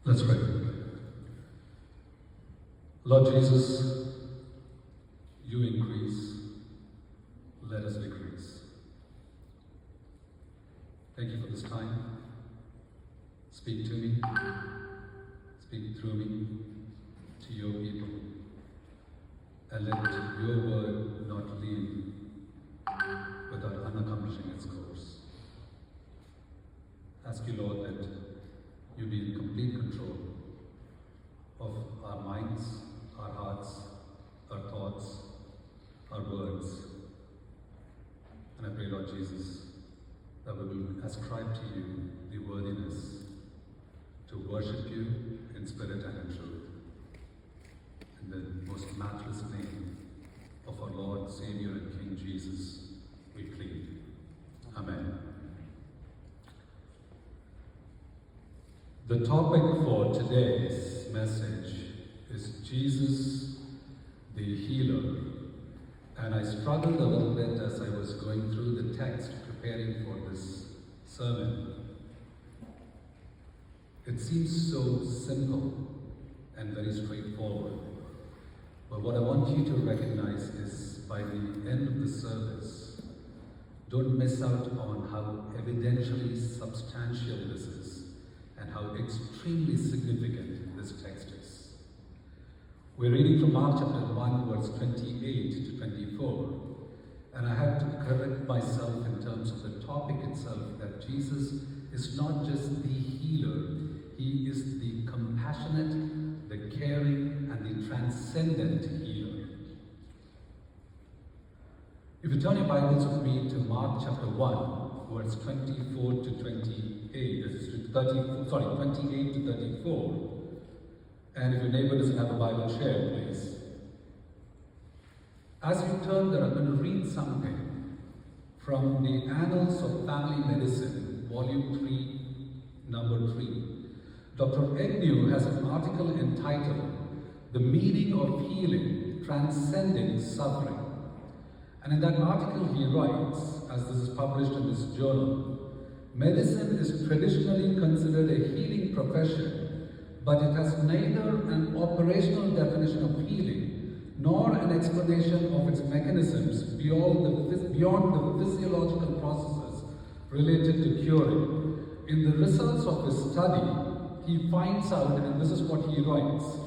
Let's pray. Lord Jesus, you increase, let us decrease. Thank you for this time. Speak to me, speak through me, to your people, and let your word not leave without unaccomplishing its course. Ask you, Lord, that you be in complete control of our minds, our hearts, our thoughts, our words. And I pray, Lord Jesus, that we will ascribe to you the worthiness to worship you in spirit and in truth. In the most matchless name of our Lord, Savior, and King Jesus, we plead. Amen. The topic for today's message is Jesus the Healer. And I struggled a little bit as I was going through the text preparing for this sermon. It seems so simple and very straightforward. But what I want you to recognize is by the end of the service, don't miss out on how evidentially substantial this is and how extremely significant this text is. We're reading from Mark chapter 1, verse 28 to 24. And I have to correct myself in terms of the topic itself, that Jesus is not just the healer, he is the compassionate, the caring, and the transcendent healer. If you turn your Bibles with me to Mark chapter 1, verse 24 to 28, 28 to 34. And if your neighbor doesn't have a Bible, share, please. As you turn there, I'm going to read something from the Annals of Family Medicine, volume 3, number 3. Dr. Agnew has an article entitled, "The Meaning of Healing, Transcending Suffering." And in that article he writes, as this is published in this journal, medicine is traditionally considered a healing profession, but it has neither an operational definition of healing nor an explanation of its mechanisms beyond the physiological processes related to curing. In the results of his study, he finds out, and this is what he writes,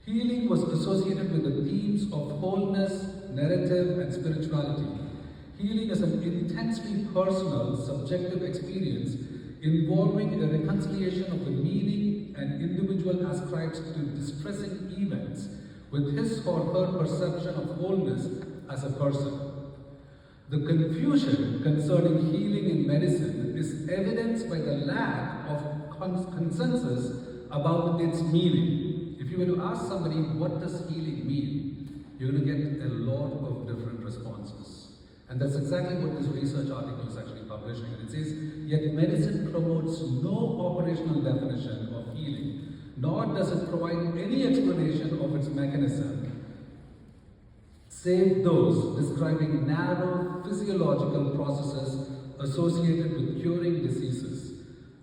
healing was associated with the themes of wholeness, narrative, and spirituality. Healing is an intensely personal, subjective experience involving a reconciliation of the meaning an individual ascribes to distressing events with his or her perception of wholeness as a person. The confusion concerning healing in medicine is evidenced by the lack of consensus about its meaning. If you were to ask somebody, what does healing mean? You're going to get a lot of different responses. And that's exactly what this research article is actually publishing. And it says, yet medicine promotes no operational definition of healing, nor does it provide any explanation of its mechanism, save those describing narrow physiological processes associated with curing diseases.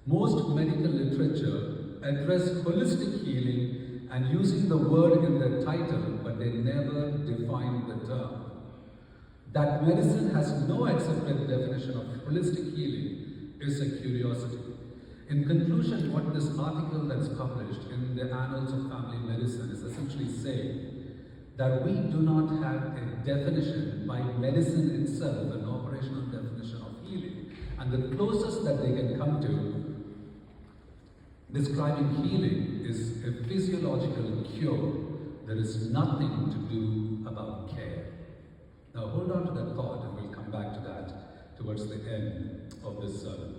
Most medical literature address holistic healing and using the word in their title, but they never define the term. That medicine has no accepted definition of holistic healing is a curiosity. In conclusion, what this article that's published in the Annals of Family Medicine is essentially saying that we do not have a definition by medicine itself, an operational definition of healing. And the closest that they can come to describing healing is a physiological cure. There is nothing to do about care. Now hold on to that thought and we'll come back to that towards the end of this sermon.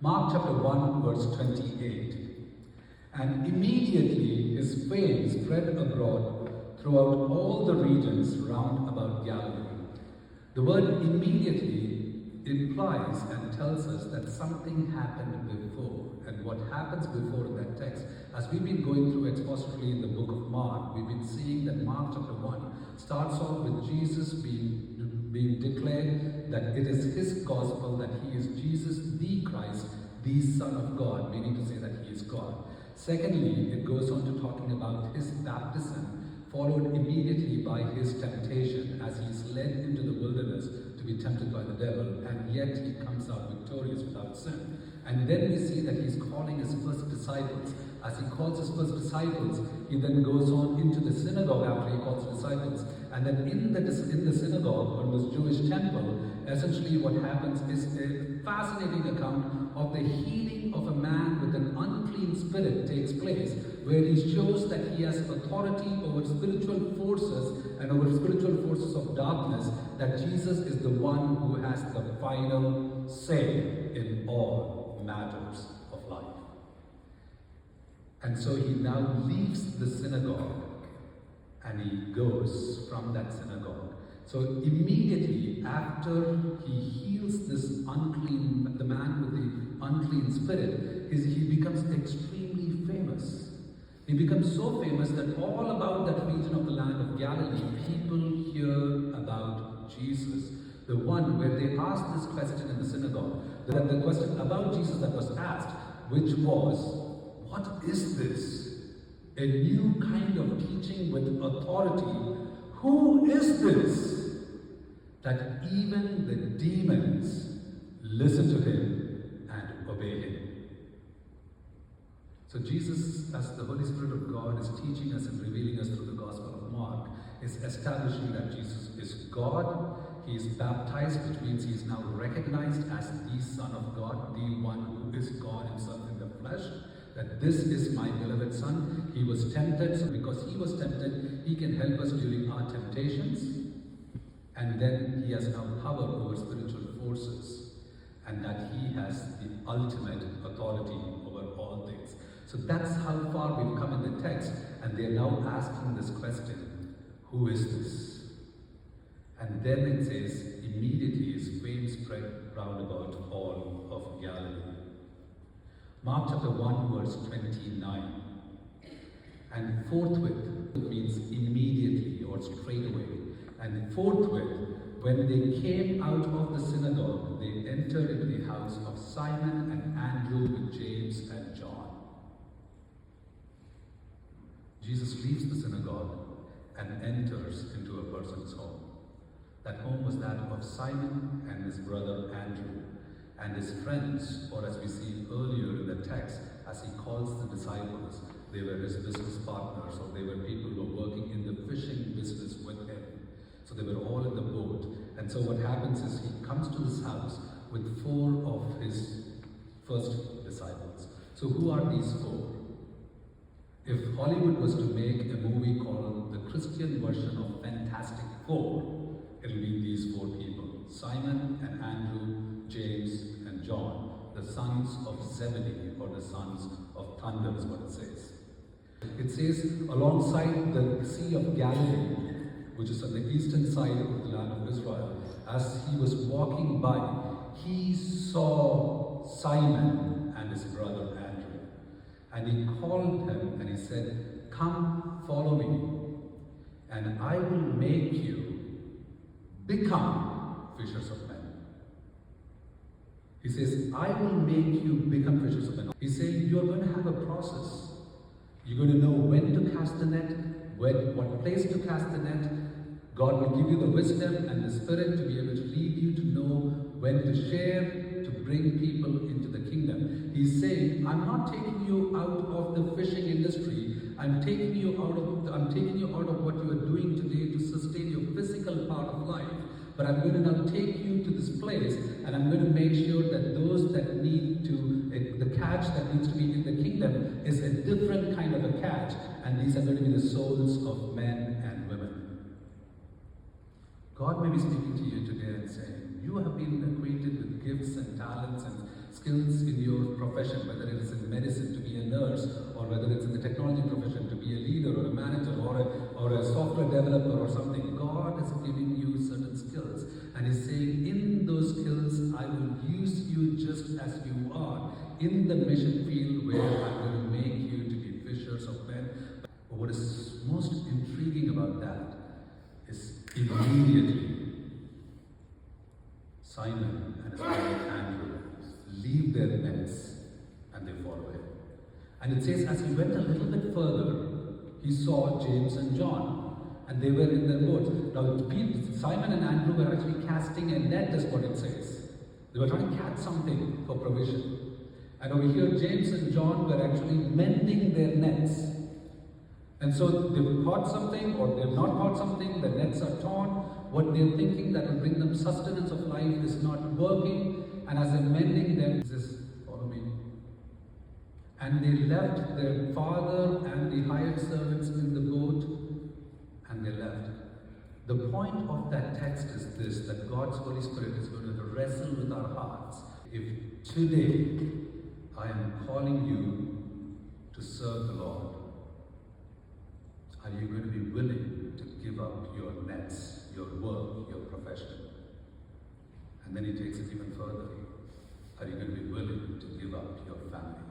Mark chapter 1, verse 28. And immediately his fame spread abroad throughout all the regions round about Galilee. The word immediately implies and tells us that something happened before. And what happens before in that text, as we've been going through expository in the book of Mark, we've been seeing that Mark chapter 1 starts off with Jesus being declared that it is his gospel, that he is Jesus the Christ, the Son of God, meaning to say that he is God. Secondly, it goes on to talking about his baptism, followed immediately by his temptation as he is led into the wilderness to be tempted by the devil, and yet he comes out victorious without sin. And then we see that he's calling his first disciples. As he calls his first disciples, he then goes on into the synagogue after he calls disciples. And then in the synagogue, or this Jewish temple, essentially what happens is a fascinating account of the healing of a man with an unclean spirit takes place, where he shows that he has authority over spiritual forces and over spiritual forces of darkness, that Jesus is the one who has the final say in all matters of life. And so he now leaves the synagogue and he goes from that synagogue. So immediately after he heals the man with the unclean spirit, he becomes extremely famous. He becomes so famous that all about that region of the land of Galilee, people hear about Jesus. The one where they asked this question in the synagogue, the question about Jesus that was asked, which was, what is this? A new kind of teaching with authority. Who is this? That even the demons listen to him and obey him. So Jesus, as the Holy Spirit of God, is teaching us and revealing us through the Gospel of Mark, is establishing that Jesus is God. He is baptized, which means he is now recognized as the Son of God, the one who is God himself in the flesh. That this is my beloved Son. He was tempted, so because he was tempted, he can help us during our temptations. And then he has now power over spiritual forces, and that he has the ultimate authority over all things. So that's how far we've come in the text, and they're now asking this question, who is this? And then it says, immediately his fame spread round about all of Galilee. Mark chapter 1 verse 29. And forthwith means immediately or straight away. And forthwith, when they came out of the synagogue, they entered into the house of Simon and Andrew with James and John. Jesus leaves the synagogue and enters into a person's home. That home was that of Simon and his brother Andrew. And his friends, or as we see earlier in the text, as he calls the disciples, they were his business partners, or they were people who were working in the fishing business with him. So they were all in the boat. And so what happens is he comes to this house with 4 of his first disciples. So who are these 4? If Hollywood was to make a movie called the Christian version of Fantastic Four, it'll be these 4 people. Simon and Andrew, James and John, the sons of Zebedee, or the sons of thunder is what it says. It says, alongside the Sea of Galilee, which is on the eastern side of the land of Israel, as he was walking by, he saw Simon and his brother Andrew. And he called him and he said, come, follow me, and I will make you become fishers of men. He says, I will make you become fishers of men. He's saying, you're going to have a process. You're going to know when to cast the net, what place to cast the net. God will give you the wisdom and the spirit to be able to lead you to know when to share, to bring people into the kingdom. He's saying, I'm not taking you out of the fishing industry. I'm taking you out of what you are doing today to sustain your physical part of life. But I'm going to now take you to this place, and I'm going to make sure that those that need to, the catch that needs to be in the kingdom is a different kind of a catch, and these are going to be the souls of men and women. God may be speaking to you today and saying, you have been acquainted with gifts and talents and skills in your profession, whether it is in medicine to be a nurse, or whether it's in the technology profession to be a leader or a manager or a software developer or something. God is giving you certain skills, and He's saying, in those skills, I will use you just as you are in the mission field where I'm going to make you to be fishers of men. But what is most intriguing about that is immediately Simon and his brother Andrew leave their nets and they follow him. And it says, as he went a little bit further, he saw James and John, and they were in their boats. Now, Simon and Andrew were actually casting a net, is what it says. They were trying to catch something for provision. And over here, James and John were actually mending their nets. And so they've caught something, or they've not caught something, the nets are torn. What they're thinking that will bring them sustenance of life is not working. And as they're mending them, he says, follow me. And they left their father and the hired servants in the boat, and they left. The point of that text is this, that God's Holy Spirit is going to wrestle with our hearts. If today I am calling you to serve the Lord, are you going to be willing to give up your nets, your work, your profession? And then he takes it even further. Are you going to be willing to give up your family?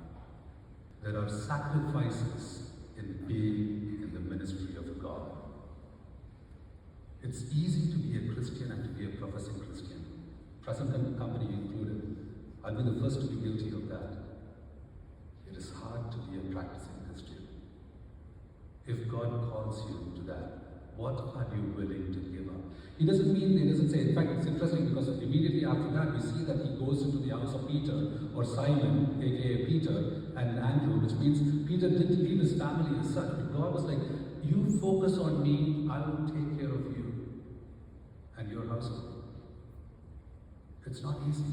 There are sacrifices in being in the ministry of God. It's easy to be a Christian and to be a professing Christian, present company included. I'll be the first to be guilty of that. It is hard to be a practicing Christian. If God calls you to that, what are you willing to give up? He doesn't say, in fact, it's interesting because immediately after that, we see that he goes into the house of Peter, or Simon, aka Peter, and Andrew, which means Peter didn't leave his family as such, but God was like, you focus on me, I will take care of you and your household. It's not easy.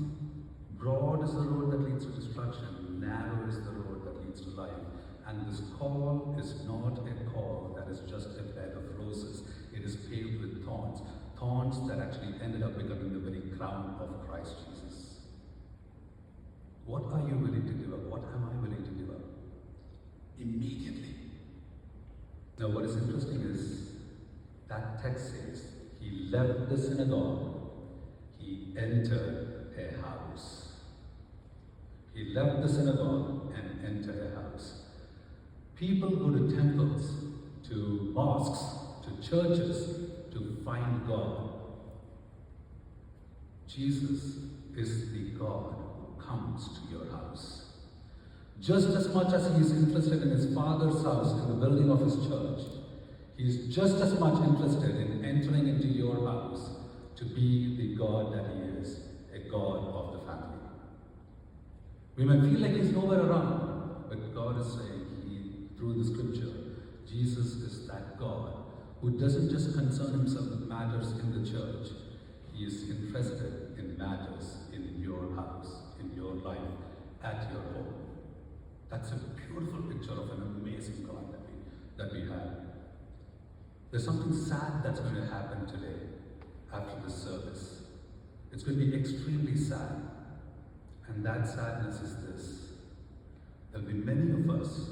Broad is the road that leads to destruction, narrow is the road that leads to life. And this call is not a call that is just a bed of roses. It is paved with thorns. Thorns that actually ended up becoming the very crown of Christ Jesus. What are you willing to give up? What am I willing to give up? Immediately. Now what is interesting is, that text says, he left the synagogue, he entered a house. He left the synagogue and entered a house. People go to temples, to mosques, to churches to find God. Jesus is the God who comes to your house. Just as much as he is interested in his Father's house, in the building of his church, he is just as much interested in entering into your house to be the God that he is, a God of the family. We may feel like he's nowhere around, but God is saying, through the scripture, Jesus is that God who doesn't just concern himself with matters in the church. He is interested in matters in your house, in your life, at your home. That's a beautiful picture of an amazing God that we have. There's something sad that's going to happen today after this service. It's going to be extremely sad. And that sadness is this. There'll be many of us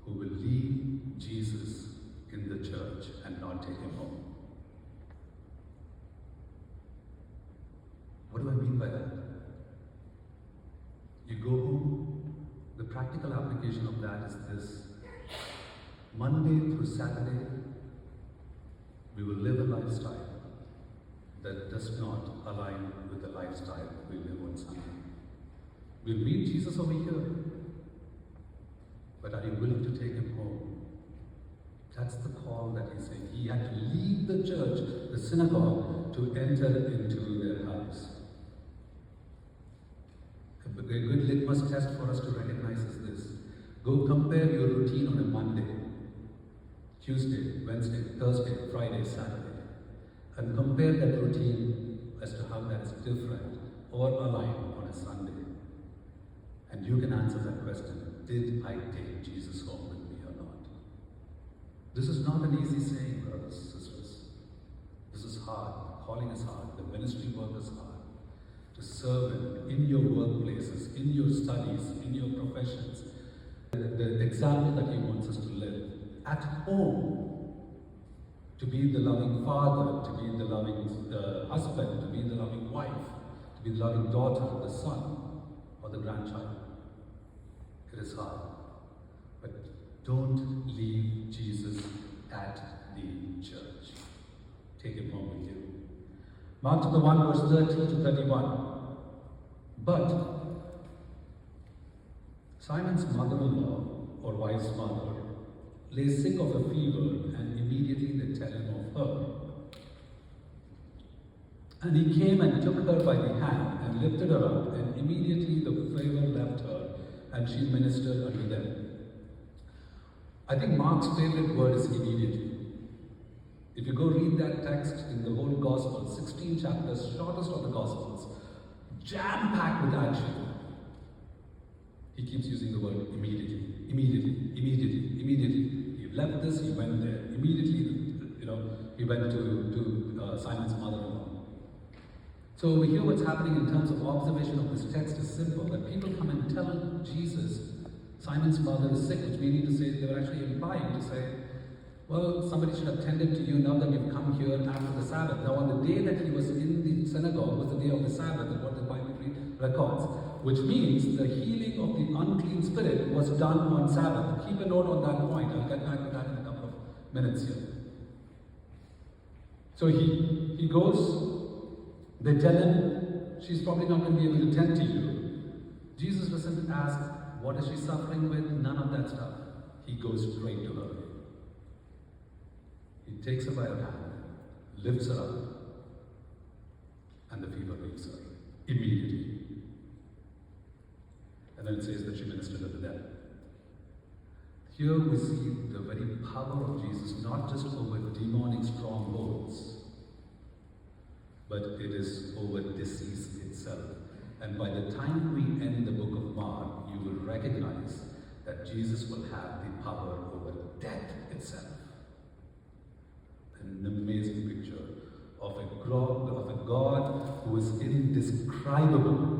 who will leave Jesus in the church and not take him home. What do I mean by that? You go home, the practical application of that is this. Monday through Saturday, we will live a lifestyle that does not align with the lifestyle we live on Sunday. We'll meet Jesus over here, but are you willing to take him home? That's the call that he's saying. He had to leave the church, the synagogue, to enter into their house. A good litmus test for us to recognize is this. Go compare your routine on a Monday, Tuesday, Wednesday, Thursday, Friday, Saturday, and compare that routine as to how that is different or aligned on a Sunday. And you can answer that question. Did I take Jesus home with me or not? This is not an easy saying, brothers and sisters. This is hard. The calling is hard. The ministry work is hard. To serve in your workplaces, in your studies, in your professions. The example that he wants us to live. At home, to be the loving father, to be the loving husband, to be the loving wife, to be the loving daughter, the son, or the grandchild. It is hard. But don't leave Jesus at the church. Take him home with you. Mark chapter 1 verse 30 to 31. But Simon's mother-in-law, or wife's mother, lay sick of a fever, and immediately they tell him of her. And he came and took her by the hand and lifted her up, and immediately the fever left her, and she ministered unto them. I think Mark's favorite word is immediately. If you go read that text in the whole Gospel, 16 chapters, shortest of the Gospels, jam-packed with action. He keeps using the word immediately, immediately, immediately, immediately. He left this, he went there. Immediately, he went to Simon's mother-in-law. So we hear what's happening in terms of observation of this text is simple, that people come and tell Jesus, Simon's mother is sick, which meaning to say, they were actually implying to say, well, somebody should have tended to you now that you've come here after the Sabbath. Now on the day that he was in the synagogue was the day of the Sabbath, is what the Bible records, which means the healing of the unclean spirit was done on Sabbath. Keep a note on that point. I'll get back to that in a couple of minutes here. So he goes, they tell him, she's probably not going to be able to tend to you. Jesus doesn't ask, what is she suffering with? None of that stuff. He goes straight to her. He takes her by her hand, lifts her up, and the fever leaves her immediately. And then it says that she ministered unto them. Here we see the very power of Jesus, not just over demonic strongholds, but it is over disease itself. And by the time we end the book of Mark, you will recognize that Jesus will have the power over death itself. An amazing picture of a God who is indescribable.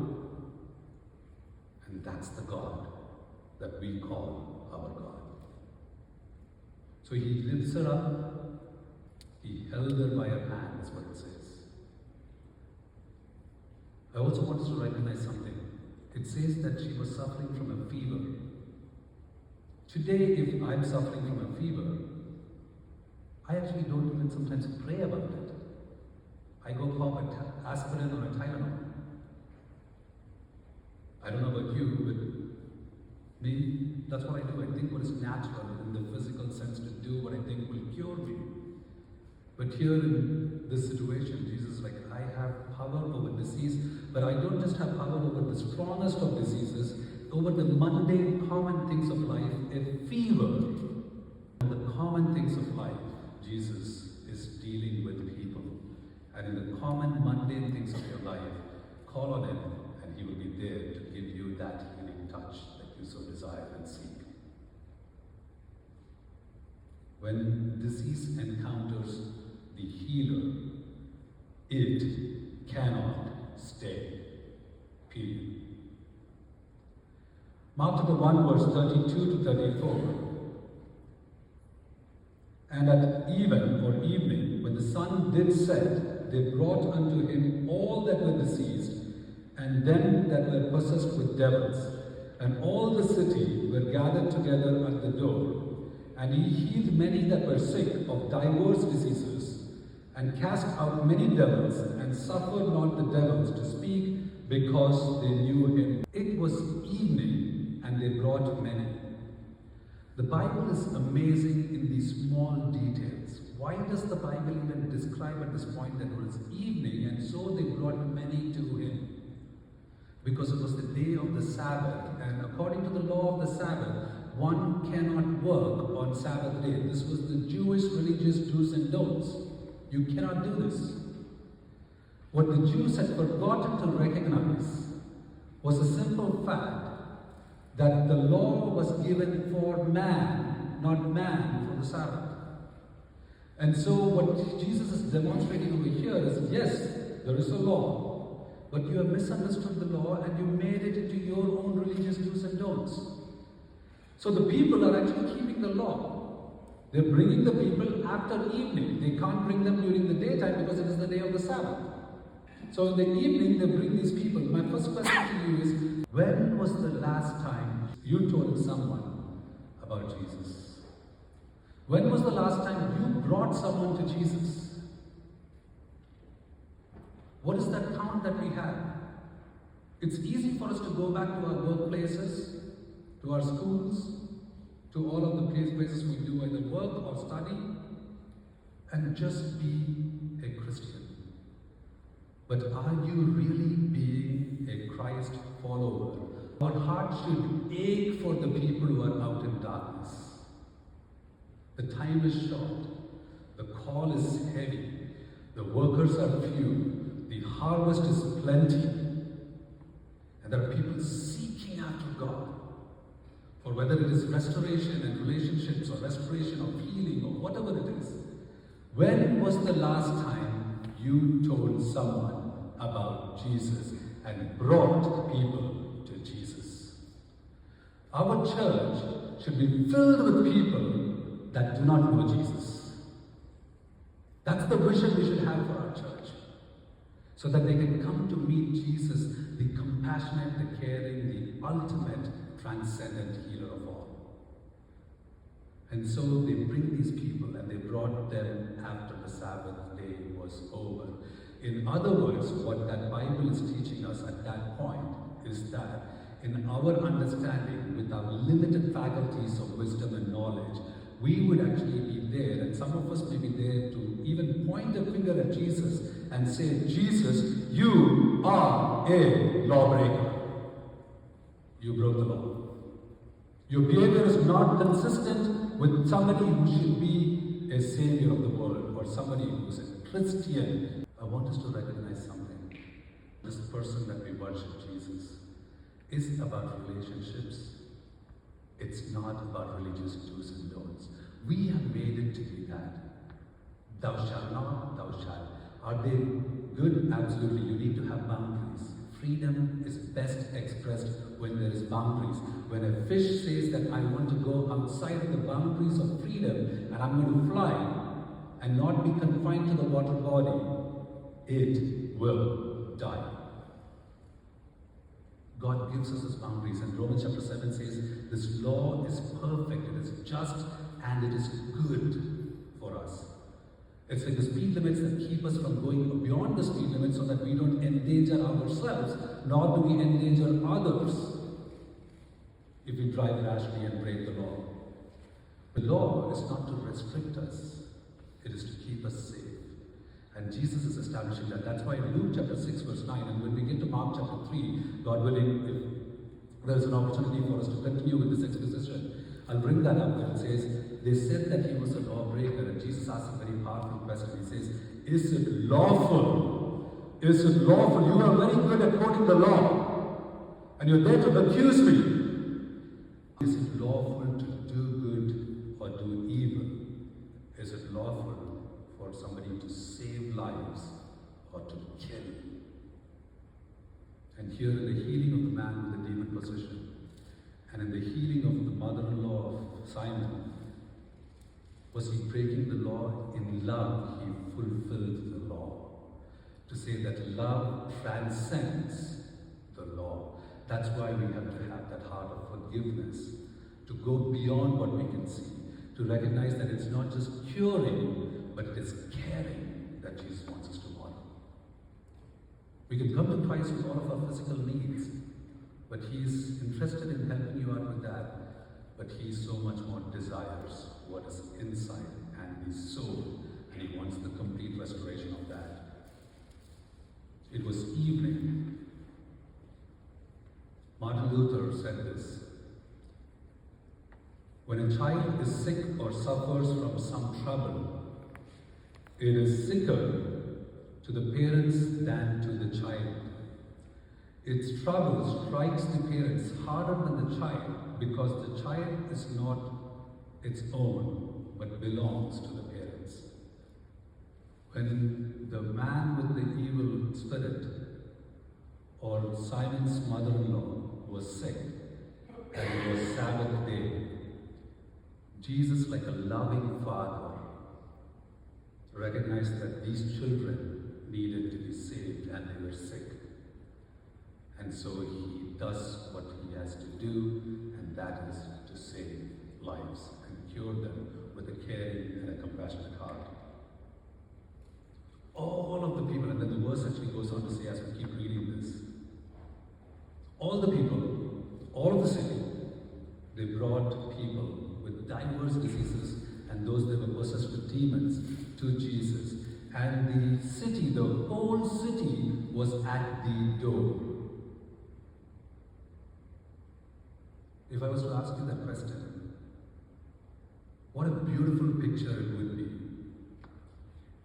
And that's the God that we call our God. So he lifts her up, he held her by her hand, is what it says. I also want us to recognize something. It says that she was suffering from a fever. Today, if I'm suffering from a fever, I actually don't even sometimes pray about it. I go pop an aspirin or a Tylenol. I don't know about you, but me, that's what I do. I think what is natural in the physical sense to do what I think will cure me. But here in this situation, Jesus is like, I have power over disease, but I don't just have power over the strongest of diseases, over the mundane, common things of life, a fever. The common things of life, Jesus is dealing with people. And in the common, mundane things of your life, call on Him, and He will be there to give you that healing touch that you so desire and seek. When disease encounters the healer, it cannot stay. Period. Mark chapter 1, verse 32 to 34. And at even or evening, when the sun did set, they brought unto him all that were diseased, and them that were possessed with devils. And all the city were gathered together at the door. And he healed many that were sick of divers diseases, and cast out many devils, and suffered not the devils to speak, because they knew him. It was evening, and they brought many. The Bible is amazing in these small details. Why does the Bible even describe at this point that it was evening, and so they brought many to him? Because it was the day of the Sabbath, and according to the law of the Sabbath, one cannot work on Sabbath day. This was the Jewish religious do's and don'ts. You cannot do this. What the Jews had forgotten to recognize was a simple fact that the law was given for man, not man for the Sabbath. And so what Jesus is demonstrating over here is, yes, there is a law, but you have misunderstood the law and you made it into your own religious do's and don'ts. So the people are actually keeping the law. They're bringing the people after evening. They can't bring them during the daytime because it is the day of the Sabbath. So in the evening, they bring these people. My first question to you is, when was the last time you told someone about Jesus? When was the last time you brought someone to Jesus? What is that count that we have? It's easy for us to go back to our workplaces, to our schools, to all of the places we do either work or study, and just be a Christian. But are you really being a Christ follower? Our heart should ache for the people who are out in darkness. The time is short. The call is heavy. The workers are few. The harvest is plenty. And there are people seeking after God. For whether it is restoration and relationships or restoration of healing or whatever it is. When was the last time you told someone about Jesus and brought people to Jesus? Our church should be filled with people that do not know Jesus. That's the vision we should have for our church. So that they can come to meet Jesus, the compassionate, the caring, the ultimate, transcendent healer of all. And so they bring these people and they brought them after the Sabbath day was over. In other words, what that Bible is teaching us at that point is that in our understanding, with our limited faculties of wisdom and knowledge, we would actually be there, and some of us may be there to even point a finger at Jesus and say, Jesus, you are a lawbreaker. You broke the law. Your behavior is not consistent with somebody who should be a savior of the world or somebody who is a Christian. I want us to recognize something. This person that we worship, Jesus, is about relationships. It's not about religious do's and don'ts. We have made it to be that. Thou shalt not, thou shalt. Are they good? Absolutely. You need to have boundaries. Freedom is best expressed when there is boundaries. When a fish says that I want to go outside of the boundaries of freedom and I'm going to fly and not be confined to the water body, it will die. God gives us his boundaries, and Romans chapter 7 says, this law is perfect, it is just, and it is good for us. It's like the speed limits that keep us from going beyond the speed limit so that we don't endanger ourselves, nor do we endanger others if we drive rashly and break the law. The law is not to restrict us, it is to keep us safe. And Jesus is establishing that. That's why in Luke chapter 6 verse 9, and when we get to Mark chapter 3, God willing, if there's an opportunity for us to continue with this exposition, I'll bring that up where it says, they said that he was a lawbreaker, and Jesus asked a very powerful question. He says, is it lawful? Is it lawful? You are very good at quoting the law, and you're there to accuse me. Is it lawful to do good or do evil? Is it lawful for somebody to save lives or to kill? And here in the healing of the man with the demon possession, and in the healing of the mother-in-law of Simon, was he breaking the law? In love, he fulfilled the law. To say that love transcends the law. That's why we have to have that heart of forgiveness, to go beyond what we can see, to recognize that it's not just curing, but it is caring that Jesus wants us to model. We can come to Christ with all of our physical needs, but he's interested in helping you out with that. But he so much more desires what is inside and his soul, and he wants the complete restoration of that. It was evening. Martin Luther said this: when a child is sick or suffers from some trouble, it is sicker to the parents than to the child. Its trouble strikes the parents harder than the child, because the child is not its own, but belongs to the parents. When the man with the evil spirit, or Simon's mother-in-law, was sick, and it was Sabbath day, Jesus, like a loving father, recognized that these children needed to be saved and they were sick. And so he does what he has to do, and that is to save lives and cure them with a caring and a compassionate heart. All of the people, and then the verse actually goes on to say, as we keep reading this, all the people, all of the city, they brought people with diverse diseases and those that were possessed with demons to Jesus. And the city, the whole city, was at the door. If I was to ask you that question, what a beautiful picture it would be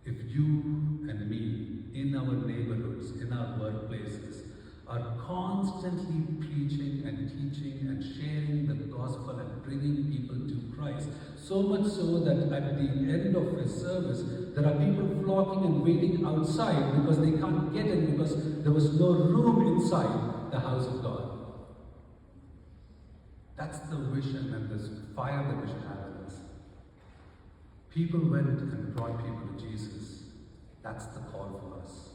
if you and me, in our neighborhoods, in our workplaces, are constantly preaching and teaching and sharing the gospel and bringing people to Christ. So much so that at the end of a service, there are people flocking and waiting outside because they can't get in because there was no room inside the house of God. That's the vision and this fire that we should have in us. People went and brought people to Jesus. That's the call for us.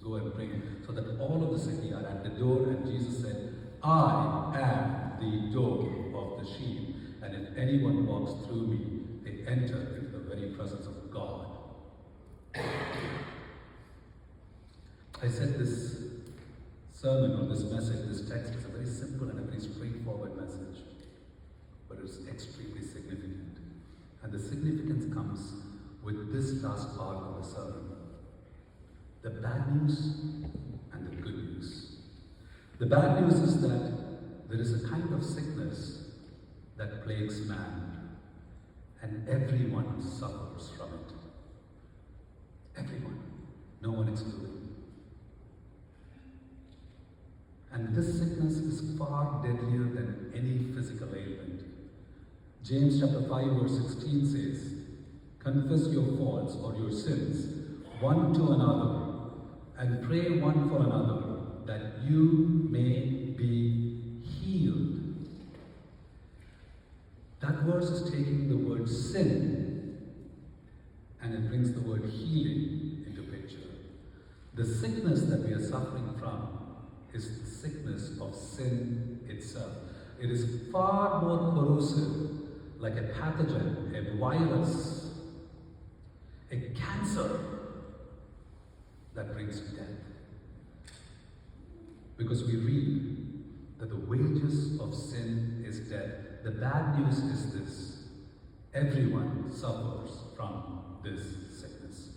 Go and bring, so that all of the city are at the door, and Jesus said, I am the door of the sheep, and if anyone walks through me, they enter into the very presence of God. I said this sermon or this message, this text is a very simple and a very straightforward message, but it's extremely significant. And the significance comes with this last part of the sermon. The bad news and the good news. The bad news is that there is a kind of sickness that plagues man, and everyone suffers from it. Everyone, no one excluded. And this sickness is far deadlier than any physical ailment. James chapter 5 verse 16 says, confess your faults or your sins one to another, and pray one for another, that you may be healed. That verse is taking the word sin, and it brings the word healing into picture. The sickness that we are suffering from is the sickness of sin itself. It is far more corrosive, like a pathogen, a virus, a cancer, that brings death. Because we read that the wages of sin is death. The bad news is this: everyone suffers from this sickness.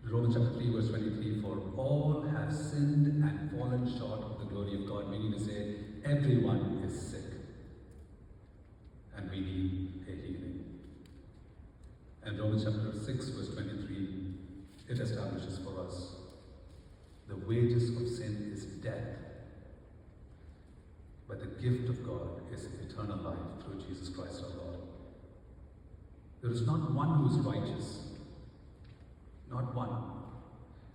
Romans chapter 3 verse 23, for all have sinned and fallen short of the glory of God, meaning to say everyone is sick and we need a healing. And Romans chapter 6 verse 23, it establishes for us the wages of sin is death, but the gift of God is eternal life through Jesus Christ our Lord. There is not one who is righteous, not one.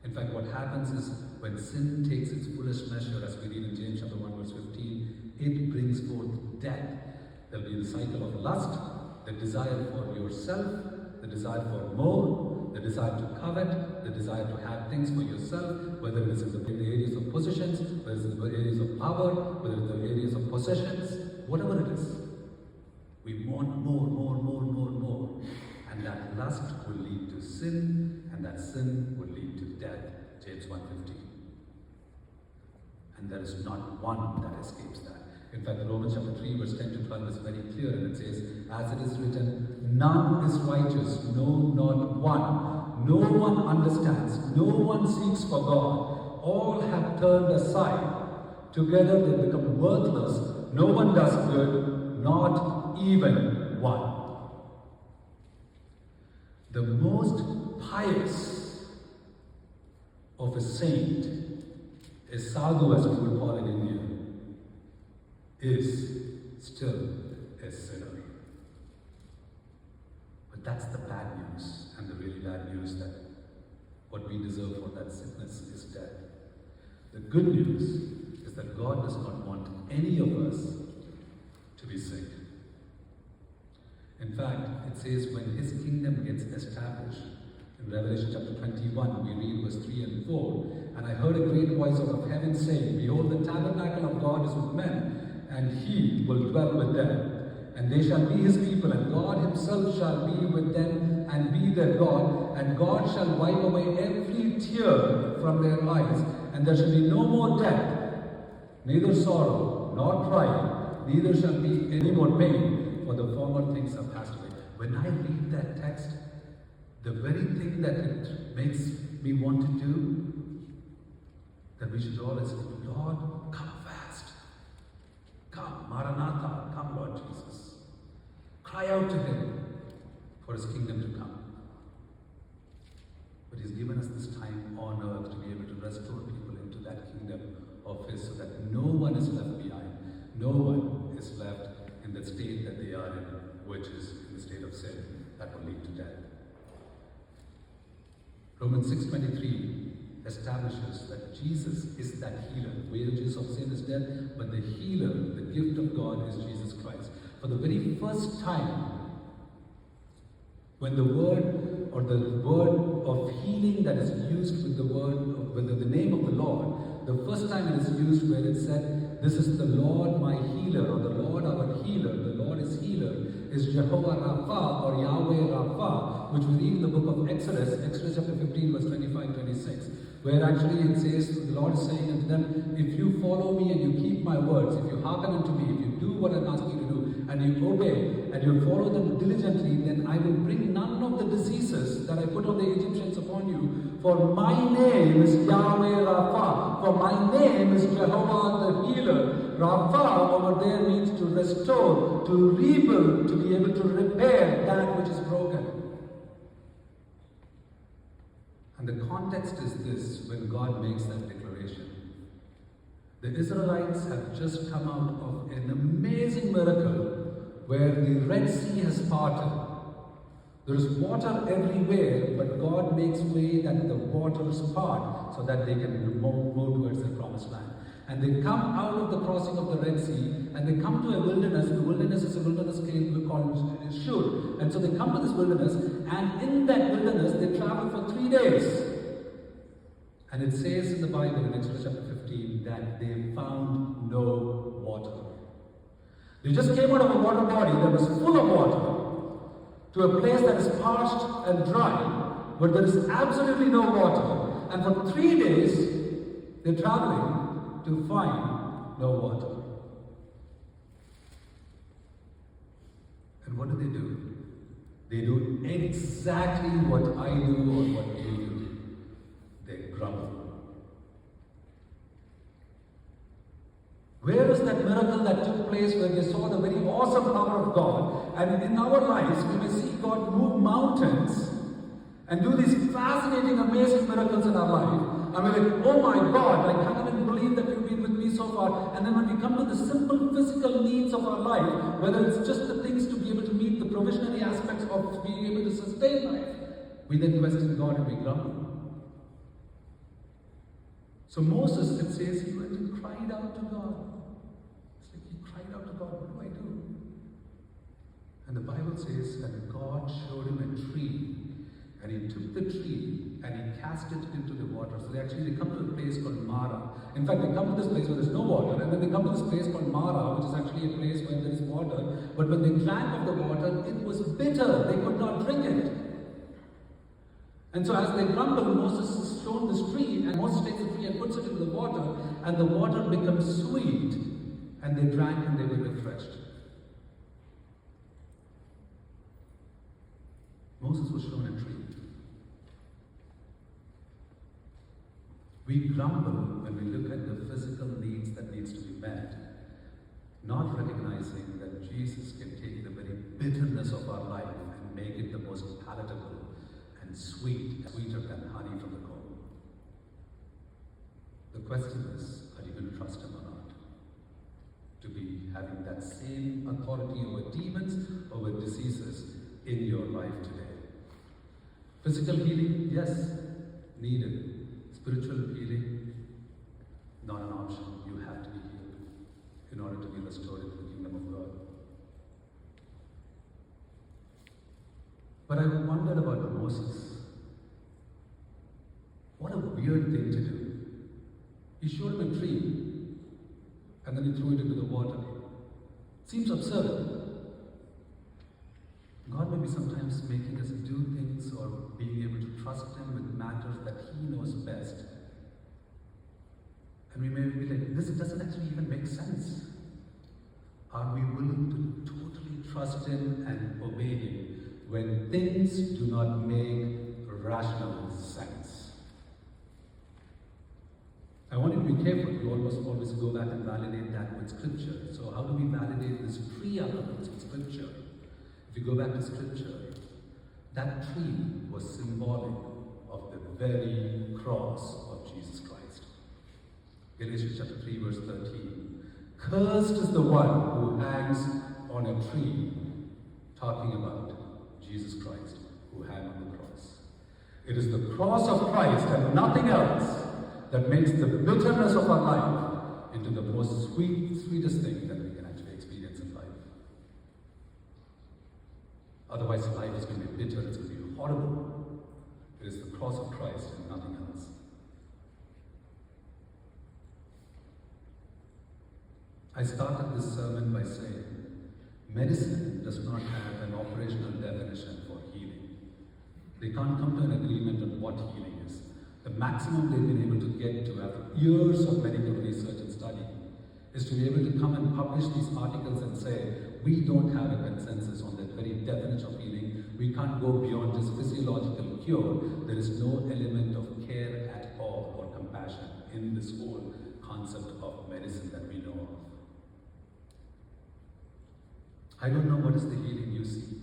In fact, what happens is when sin takes its fullest measure, as we read in James chapter 1 verse 15, it brings forth death. There will be the cycle of lust, the desire for yourself, the desire for more, the desire to covet, the desire to have things for yourself, whether it is in the areas of positions, whether it is in the areas of power, whether it is in the areas of possessions, whatever it is. We want more. And that lust will lead to sin, and that sin will lead to death. James 1:15. And there is not one that escapes that. In fact, Romans chapter 3 verse 10 to 12 is very clear, and it says, as it is written, none is righteous, no, not one. No one understands, no one seeks for God. All have turned aside. Together they become worthless. No one does good, not even one. The most pious of a saint, a sadhu as we would call it in India, is still a sinner. But that's the bad news, and the really bad news, that what we deserve for that sickness is death. The good news is that God does not want any of us to be sick. In fact, it says when His kingdom gets established, in Revelation chapter 21, we read verse 3 and 4, and I heard a great voice out of heaven saying, behold, the tabernacle of God is with men, and He will dwell with them. And they shall be His people, and God Himself shall be with them and be their God, and God shall wipe away every tear from their eyes, and there shall be no more death, neither sorrow, nor crying, neither shall be any more pain, for the former things are passed away. When I read that text, the very thing that it makes me want to do, that we should always say, Lord, come fast. Come, Maranatha, come, Lord Jesus. Cry out to Him for His kingdom to come. But He's given us this time on earth to be able to restore people into that kingdom of His, so that no one is left behind. No one is left in the state that they are in, which is in the state of sin that will lead to death. Romans 6:23 establishes that Jesus is that healer. Wages of sin is death, but the healer, the gift of God, is Jesus Christ. For the very first time, when the word of healing that is used with the name of the Lord, the first time it is used where it said, this is the Lord my healer, or the Lord our healer, the Lord is healer, is Jehovah Rapha or Yahweh Rapha, which we read in the book of Exodus chapter 15 verse 25-26, where actually it says, the Lord is saying unto them, if you follow me and you keep my words, if you hearken unto me, if you do what I'm asking you to do, and you obey, and you follow them diligently, then I will bring none of the diseases that I put on the Egyptians upon you. For my name is Yahweh Rapha. For my name is Jehovah the healer. Rapha over there means to restore, to rebuild, to be able to repair that which is broken. And the context is this, when God makes that declaration. The Israelites have just come out of an amazing miracle where the Red Sea has parted. There is water everywhere, but God makes way that the waters part so that they can move towards the promised land. And they come out of the crossing of the Red Sea and they come to a wilderness. The wilderness is a wilderness called Shur. And so they come to this wilderness, and in that wilderness they travel for 3 days. And it says in the Bible in Exodus chapter 15 that they found no water. They just came out of a water body that was full of water to a place that is parched and dry, but there is absolutely no water. And for 3 days they're traveling to find no water. And what do? They do exactly what I do or what you do. They grumble. Where is that miracle that took place where they saw the very awesome power of God? And in our lives, we may see God move mountains and do these fascinating, amazing miracles in our life. And we're like, oh my God, I can't even believe that you've been with me so far. And then when we come to the simple physical needs of our life, whether it's just the things to be able to meet the provisionary aspects of being able to sustain life, we then question God and we grumble. So Moses, it says, he went and cried out to God. It's like he cried out to God, what do I do? And the Bible says that God showed him a tree. And he took the tree and he cast it into the water. So they come to a place called Mara. In fact, they come to this place where there's no water, and then they come to this place called Mara, which is actually a place where there is water. But when they drank of the water, it was bitter. They could not drink it. And so as they grumble, Moses is shown this tree, and Moses takes the tree and puts it into the water, and the water becomes sweet. And they drank and they were refreshed. Moses was shown a tree. We grumble when we look at the physical needs that needs to be met, not recognizing that Jesus can take the very bitterness of our life and make it the most palatable and sweet, sweeter than honey from the comb. The question is, are you going to trust Him or not? To be having that same authority over demons, over diseases in your life today. Physical healing, yes, needed. Spiritual healing, not an option. You have to be healed in order to be restored into the kingdom of God. But I wondered about Moses. What a weird thing to do. He showed him a tree and then he threw it into the water. Seems absurd. God may be sometimes making us do things or being able to trust Him with matters that He knows best. And we may be like, this doesn't actually even make sense. Are we willing to totally trust Him and obey Him when things do not make rational sense? I want you to be careful. You always go back and validate that with Scripture. So how do we validate this tree argument with Scripture? If you go back to Scripture, that tree was symbolic of the very cross of Jesus Christ. Galatians chapter 3 verse 13. Cursed is the one who hangs on a tree, talking about Jesus Christ who hung on the cross. It is the cross of Christ and nothing else that makes the bitterness of our life into the most sweetest thing that we can actually experience in life. Otherwise, life is going to be bitter, it's going to be horrible. It is the cross of Christ and nothing else. I started this sermon by saying, medicine does not have an operational definition for healing. They can't come to an agreement on what healing is. The maximum they've been able to get to after years of medical research and study is to be able to come and publish these articles and say, we don't have a consensus on that very definition of healing. We can't go beyond just physiological cure. There is no element of care at all or compassion in this whole concept of medicine that we know of. I don't know what is the healing you see,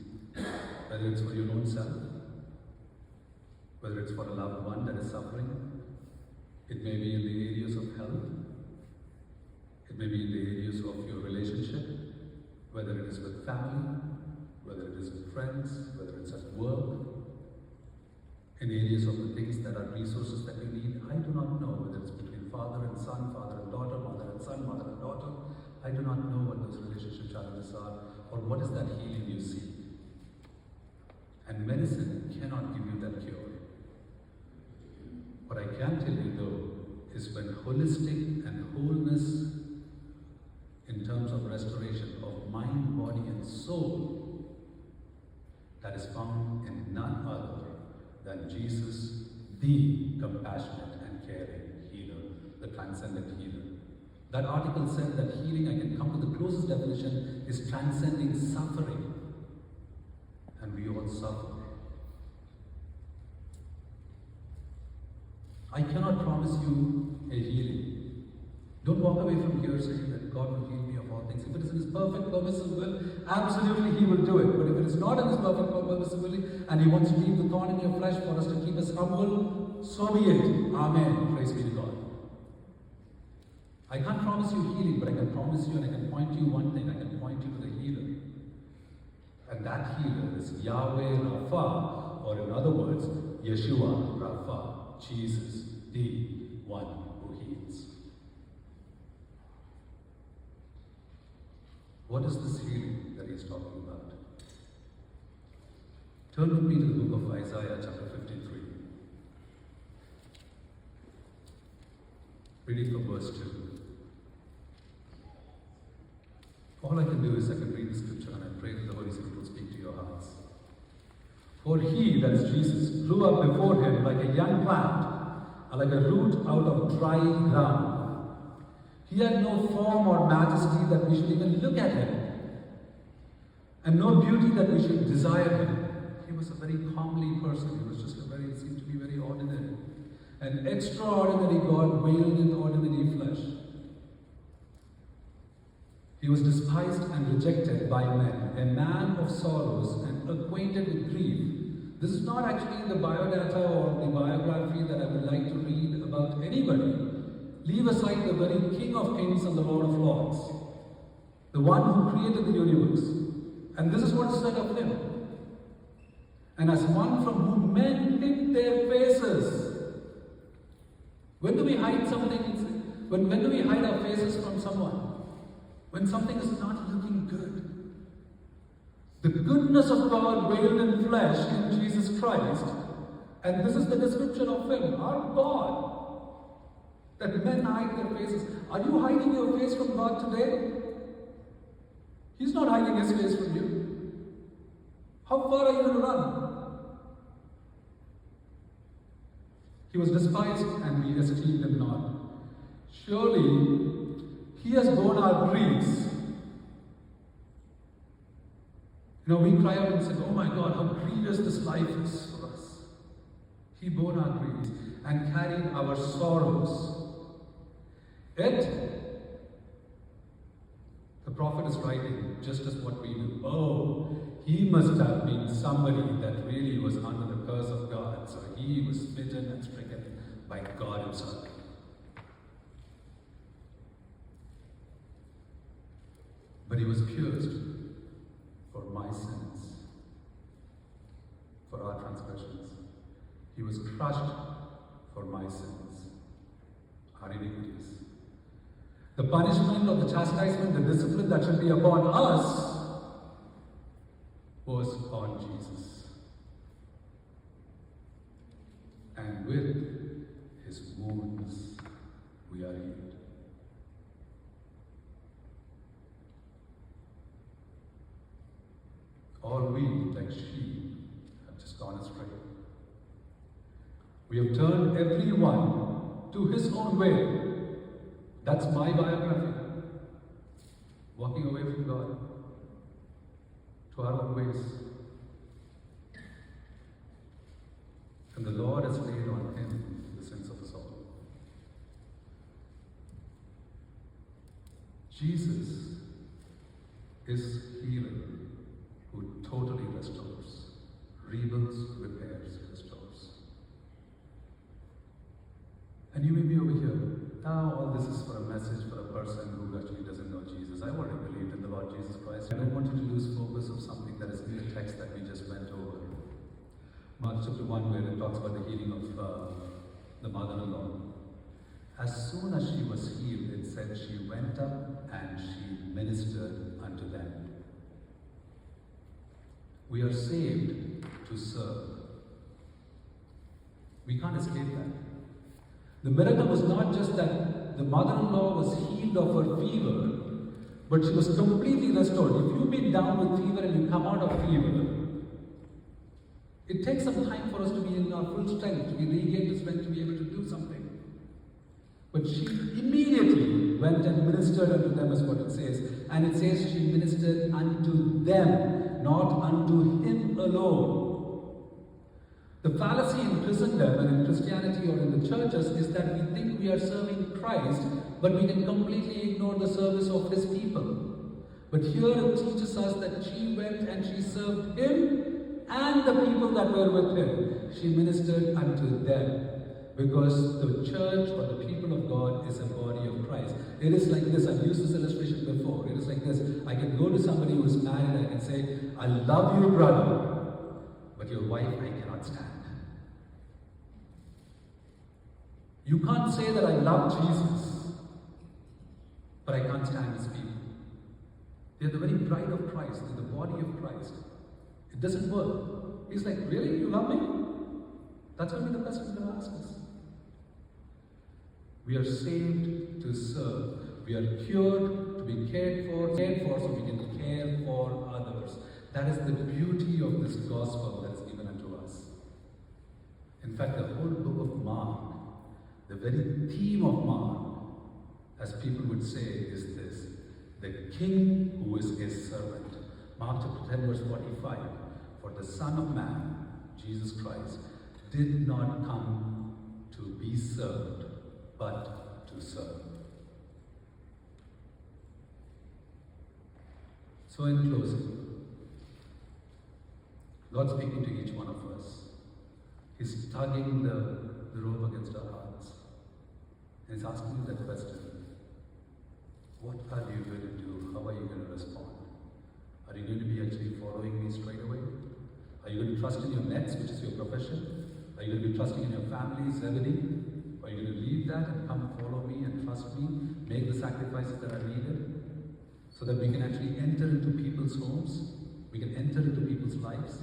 whether it's for your own self, whether it's for a loved one that is suffering. It may be in the areas of health. It may be in the areas of your relationship, whether it is with family, whether it is with friends, whether it's at work, in areas of the things that are resources that you need. I do not know whether it's between father and son, father and daughter, mother and son, mother and daughter. I do not know what those relationship challenges are, or what is that healing you see. And medicine cannot give you that cure. What I can tell you though is when holistic and wholeness in terms of restoration of mind, body and soul, that is found in none other than Jesus, the compassionate and caring healer, the transcendent healer. That article said that healing, I can come to the closest definition, is transcending suffering. And we all suffer. I cannot promise you a healing. Don't walk away from here saying that God will heal me of all things. If it is in His perfect permissive will, absolutely He will do it. But if it is not in His perfect permissive will, and He wants to leave the thorn in your flesh for us to keep us humble, so be it. Amen. Praise be to God. I can't promise you healing, but I can promise you and I can point you one thing. I can point you to the healer. And that healer is Yahweh Rapha, or in other words, Yeshua Rapha. Jesus, the one who heals. What is this healing that he is talking about? Turn with me to the book of Isaiah chapter 53. Reading from verse 2. All I can do is I can read the scripture and I pray that the Holy Spirit will speak to your hearts. For he, that is Jesus, grew up before him like a young plant, and like a root out of dry ground. He had no form or majesty that we should even look at him, and no beauty that we should desire him. He was a very comely person. He was just he seemed to be very ordinary. An extraordinary God veiled in ordinary flesh. He was despised and rejected by men, a man of sorrows and acquainted with grief. This is not actually the biodata or the biography that I would like to read about anybody. Leave aside the very King of Kings and the Lord of Lords, the one who created the universe. And this is what is said of him. And as one from whom men hid their faces. When do we hide something? When do we hide our faces from someone? When something is not looking good. The goodness of God veiled in flesh in Jesus Christ. And this is the description of him, our God. That men hide their faces. Are you hiding your face from God today? He's not hiding his face from you. How far are you going to run? He was despised and we esteemed him not. Surely, he has borne our griefs We cry out and say, oh my God, how grievous this life is for us. He bore our griefs and carried our sorrows. Yet, the prophet is writing just as what we do. Oh, he must have been somebody that really was under the curse of God. So he was smitten and stricken by God himself. But he was pierced for my sins, for our transgressions. He was crushed for my sins, our iniquities. The punishment or the chastisement, the discipline that should be upon us was on Jesus. And with his wounds, we are healed. All we, like sheep, have just gone astray. We have turned everyone to his own way. That's my biography. Walking away from God to our own ways. And the Lord has laid on him the sins of us all. Jesus is healer who totally restores, rebuilds, repairs, restores. And you may be over here. Now all this is for a message for a person who actually doesn't know Jesus. I already believed in the Lord Jesus Christ. I don't want you to lose focus of something that is in the text that we just went over. Mark chapter 1, where it talks about the healing of the mother-in-law. As soon as she was healed, it said she went up and she ministered unto them. We are saved to serve. We can't escape that. The miracle was not just that the mother-in-law was healed of her fever, but she was completely restored. If you've been down with fever and you come out of fever, it takes some time for us to be in our full strength, to be regained the strength to be able to do something. But she immediately went and ministered unto them, is what it says. And it says she ministered unto them, not unto him alone. The fallacy in Christendom and in Christianity or in the churches is that we think we are serving Christ, but we can completely ignore the service of his people. But here it teaches us that she went and she served him and the people that were with him. She ministered unto them. Because the church or the people of God is a body of Christ. It is like this. I've used this illustration before. It is like this. I can go to somebody who is married. I can say, I love you, brother, but your wife I cannot stand. You can't say that I love Jesus, but I can't stand his people. They're the very bride of Christ. They're the body of Christ. It doesn't work. He's like, really? You love me? That's only the question he's going to ask us. We are saved to serve. We are cured to be cared for so we can care for others. That is the beauty of this gospel that is given unto us. In fact, the whole book of Mark, the very theme of Mark, as people would say, is this: the King who is his servant. Mark chapter 10, verse 45. For the Son of Man, Jesus Christ, did not come to be served, but to serve. So in closing, God's speaking to each one of us. He's tugging the rope against our hearts. And he's asking you that question. What are you going to do? How are you going to respond? Are you going to be actually following me straight away? Are you going to trust in your nets, which is your profession? Are you going to be trusting in your family, Zebedee? Or are you going to leave that and come follow me and trust me, make the sacrifices that are needed, so that we can actually enter into people's homes, we can enter into people's lives?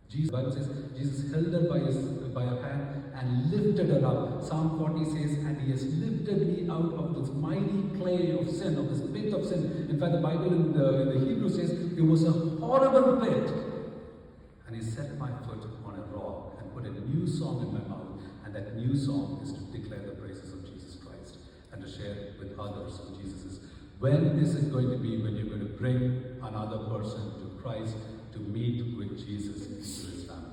Jesus, the Bible says, Jesus held her by her hand and lifted her up. Psalm 40 says, and he has lifted me out of this mighty clay of sin, of this pit of sin. In fact, the Bible in the Hebrew says, it was a horrible pit. And he set my foot on a rock and put a new song in my mouth. And that new song is to declare the praises of Jesus Christ and to share with others who Jesus is. When is it going to be when you're going to bring another person to Christ to meet with Jesus into his family.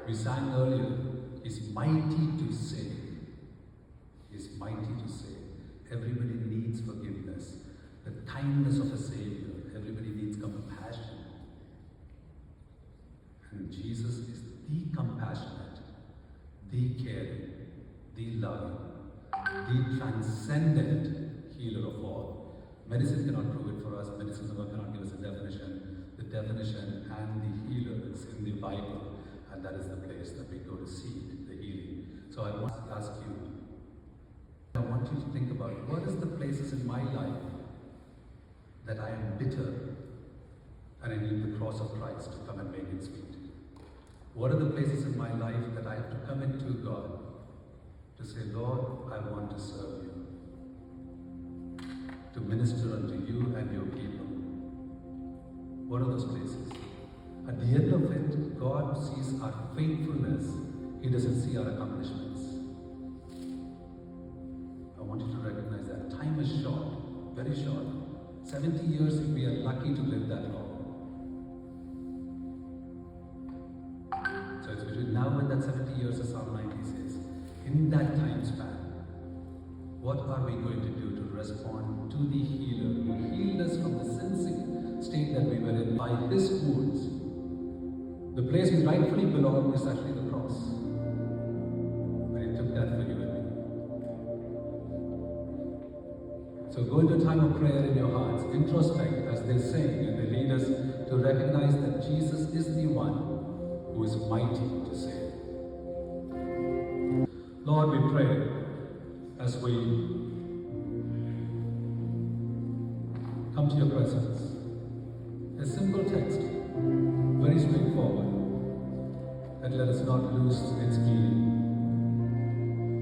We sang earlier, He's mighty to save. He's mighty to save. Everybody needs forgiveness. The kindness of a Savior. Everybody needs compassion. And Jesus is the compassionate, the caring, the loving, the transcendent healer of all. Medicine cannot prove it for us. Medicine cannot give us a definition. The definition and the healer is in the Bible, and that is the place that we go to seek the healing. So I want to ask you, I want you to think about what is the places in my life that I am bitter and I need the cross of Christ to come and make it sweet. What are the places in my life that I have to come into God to say, Lord, I want to serve you, to minister unto you and your people. What are those places? At the end of it, God sees our faithfulness. He doesn't see our accomplishments. I want you to recognize that. Time is short, very short. 70 years if we are lucky to live that long. So it's between now and that 70 years, as Psalm 90 says. In that time span, what are we going to do to respond to the healer who healed us from the sin-sick state that we were in by his wounds? The place we rightfully belong is actually the cross. And he took that for you and me. So go into a time of prayer in your hearts, introspect as they sing and they lead us to recognize that Jesus is the one who is mighty to save. Lord, we pray as we come to your presence. A simple text, very straightforward, and let us not lose its meaning.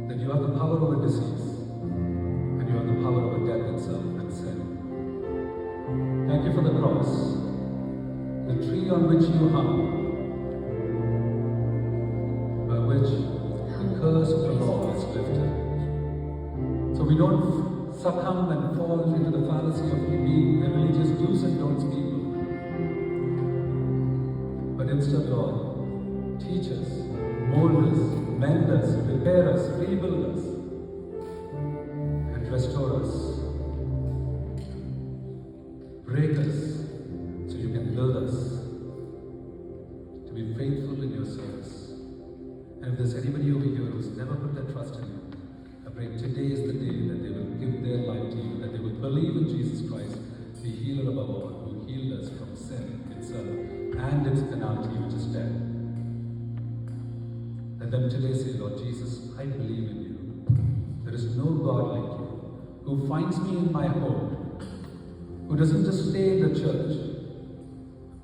That you have the power over disease, and you have the power over death itself and sin. Thank you for the cross, the tree on which you hung, by which the curse of the law is lifted. So we don't succumb and fall into the fallacy of being a religious do's and don'ts people. But instead, Lord, teach us, mold us, mend us, repair us, rebuild us, and restore us. Break us so you can build us to be faithful in your service. And if there's anybody over here who's never put their trust in you, I pray today is the day that they will give their life to you, that they will believe in Jesus Christ, the healer above all, who healed us from sin itself and its penalty, which is death. Let them today say, Lord Jesus, I believe in you. There is no God like you, who finds me in my home, who doesn't just stay in the church,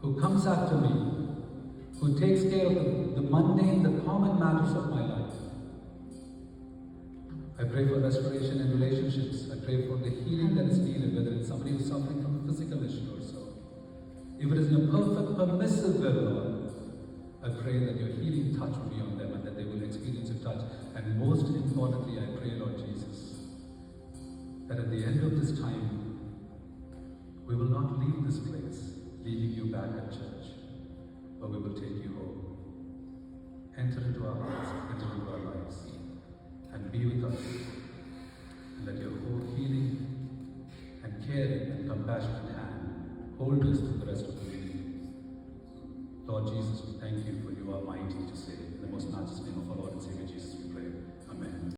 who comes after me, who takes care of the mundane, the common matters of my life. I pray for restoration in relationships. I pray for the healing that is needed, whether it's somebody who's suffering from a physical issue or so. If it is in your perfect, permissive will, Lord, I pray that your healing touch will be on them and that they will experience your touch. And most importantly, I pray, Lord Jesus, that at the end of this time, we will not leave this place, leaving you back at church, but we will take you home. Enter into our hearts, enter into our lives, and be with us. And let your whole healing and caring and compassionate hand hold us through the rest of the week. Lord Jesus, we thank you